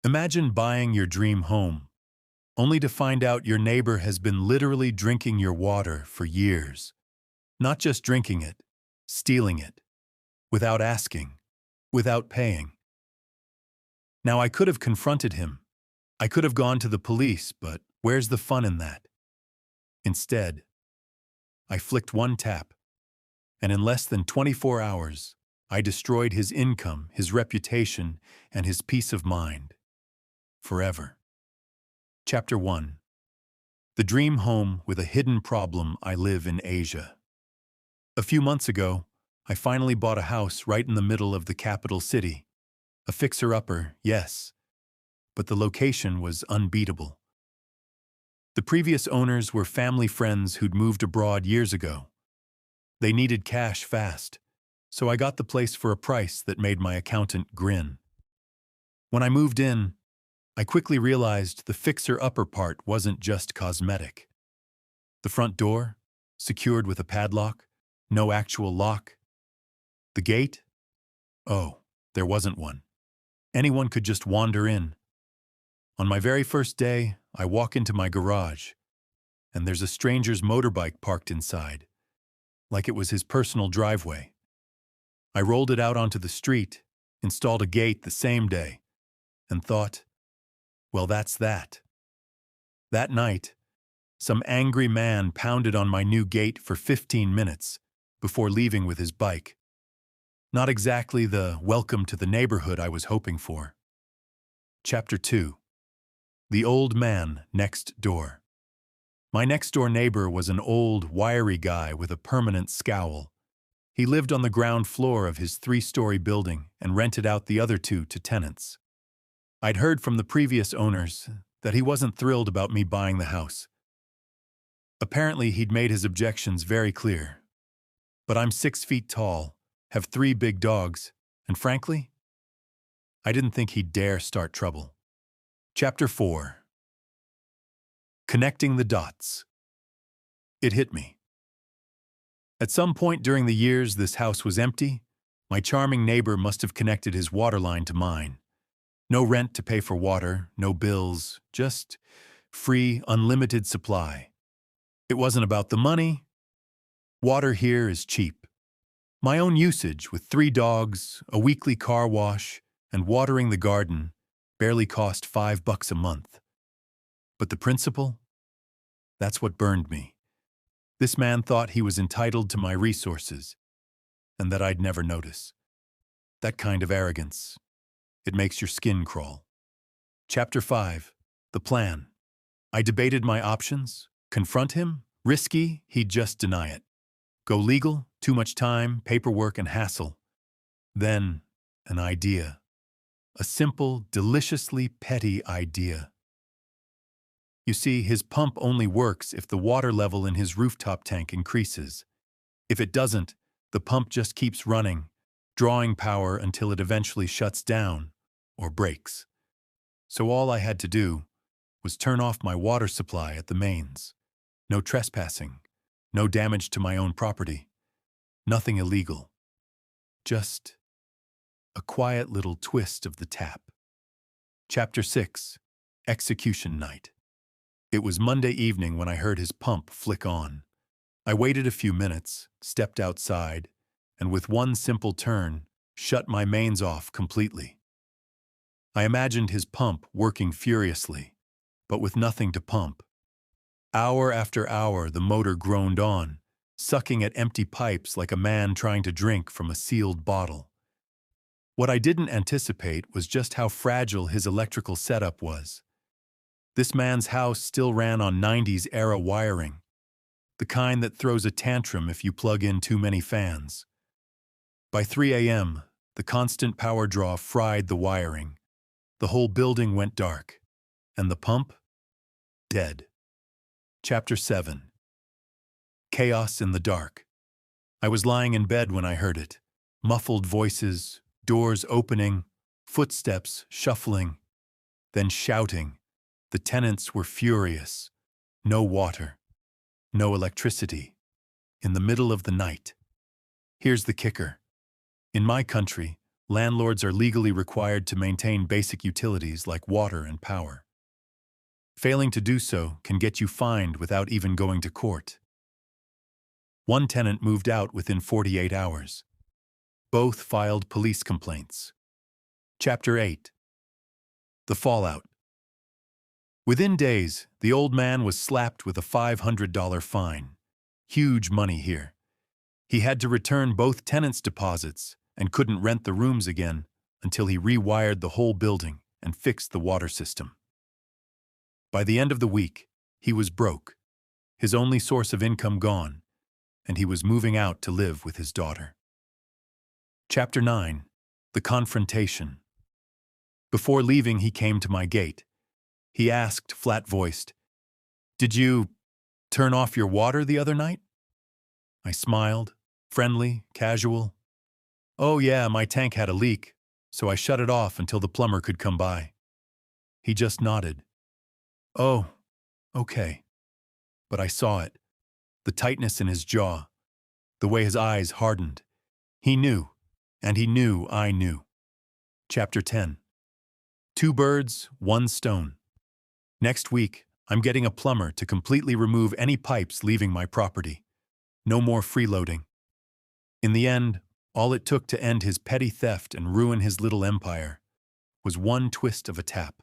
Imagine buying your dream home, only to find out your neighbor has been literally drinking your water for years. Not just drinking it, stealing it, without asking, without paying. Now, I could have confronted him. I could have gone to the police, but where's the fun in that? Instead, I flicked one tap, and in less than 24 hours, I destroyed his income, his reputation, and his peace of mind. Forever. Chapter 1. The Dream Home with a Hidden Problem. I live in Asia. A few months ago, I finally bought a house right in the middle of the capital city. A fixer-upper, yes, but the location was unbeatable. The previous owners were family friends who'd moved abroad years ago. They needed cash fast, so I got the place for a price that made my accountant grin. When I moved in, I quickly realized the fixer-upper part wasn't just cosmetic. The front door, secured with a padlock, no actual lock. The gate? Oh, there wasn't one. Anyone could just wander in. On my very first day, I walk into my garage, and there's a stranger's motorbike parked inside, like it was his personal driveway. I rolled it out onto the street, installed a gate the same day, and thought, well, that's that. That night, some angry man pounded on my new gate for 15 minutes before leaving with his bike. Not exactly the welcome to the neighborhood I was hoping for. Chapter 2. The Old Man Next Door. My next-door neighbor was an old, wiry guy with a permanent scowl. He lived on the ground floor of his 3-story building and rented out the other 2 to tenants. I'd heard from the previous owners that he wasn't thrilled about me buying the house. Apparently, he'd made his objections very clear. But I'm 6 feet tall, have 3 big dogs, and frankly, I didn't think he'd dare start trouble. Chapter 4. Connecting the dots. It hit me. At some point during the years this house was empty, my charming neighbor must have connected his water line to mine. No rent to pay for water, no bills, just free, unlimited supply. It wasn't about the money. Water here is cheap. My own usage with 3 dogs, a weekly car wash, and watering the garden barely cost $5 a month. But the principle? That's what burned me. This man thought he was entitled to my resources, and that I'd never notice. That kind of arrogance. It makes your skin crawl. Chapter 5. The Plan. I debated my options. Confront him? Risky? He'd just deny it. Go legal? Too much time, paperwork, and hassle. Then, an idea. A simple, deliciously petty idea. You see, his pump only works if the water level in his rooftop tank increases. If it doesn't, the pump just keeps running, drawing power until it eventually shuts down or breaks. So all I had to do was turn off my water supply at the mains. No trespassing, no damage to my own property, nothing illegal. Just a quiet little twist of the tap. Chapter 6. Execution Night. It was Monday evening when I heard his pump flick on. I waited a few minutes, stepped outside, and with one simple turn, shut my mains off completely. I imagined his pump working furiously, but with nothing to pump. Hour after hour, the motor groaned on, sucking at empty pipes like a man trying to drink from a sealed bottle. What I didn't anticipate was just how fragile his electrical setup was. This man's house still ran on 90s-era wiring, the kind that throws a tantrum if you plug in too many fans. By 3 a.m., the constant power draw fried the wiring. The whole building went dark, and the pump? Dead. Chapter 7. Chaos in the dark. I was lying in bed when I heard it. Muffled voices, doors opening, footsteps shuffling, then shouting. The tenants were furious. No water. No electricity. In the middle of the night. Here's the kicker. In my country, landlords are legally required to maintain basic utilities like water and power. Failing to do so can get you fined without even going to court. One tenant moved out within 48 hours. Both filed police complaints. Chapter 8. The Fallout. Within days, the old man was slapped with a $500 fine. Huge money here. He had to return both tenants' deposits and couldn't rent the rooms again until he rewired the whole building and fixed the water system. By the end of the week, he was broke, his only source of income gone, and he was moving out to live with his daughter. Chapter 9. The Confrontation. Before leaving, he came to my gate. He asked, flat-voiced, "Did you turn off your water the other night?" I smiled, friendly, casual. "Oh yeah, my tank had a leak, so I shut it off until the plumber could come by." He just nodded. "Oh, okay." But I saw it, the tightness in his jaw, the way his eyes hardened. He knew, and he knew I knew. Chapter 10. 2 birds, 1 stone. Next week, I'm getting a plumber to completely remove any pipes leaving my property. No more freeloading. In the end, all it took to end his petty theft and ruin his little empire was one twist of a tap.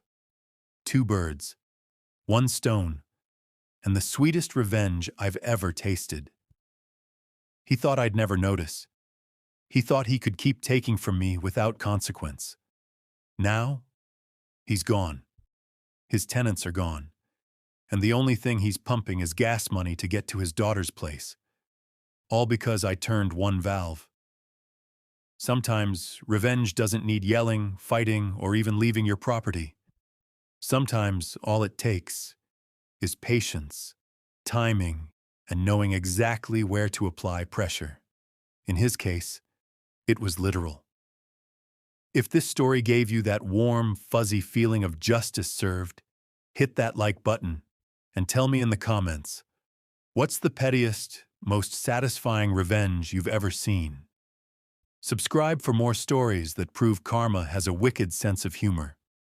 2 birds, 1 stone, and the sweetest revenge I've ever tasted. He thought I'd never notice. He thought he could keep taking from me without consequence. Now, he's gone. His tenants are gone, and the only thing he's pumping is gas money to get to his daughter's place. All because I turned one valve. Sometimes revenge doesn't need yelling, fighting, or even leaving your property. Sometimes all it takes is patience, timing, and knowing exactly where to apply pressure. In his case, it was literal. If this story gave you that warm, fuzzy feeling of justice served, hit that like button and tell me in the comments, what's the pettiest, most satisfying revenge you've ever seen? Subscribe for more stories that prove karma has a wicked sense of humor.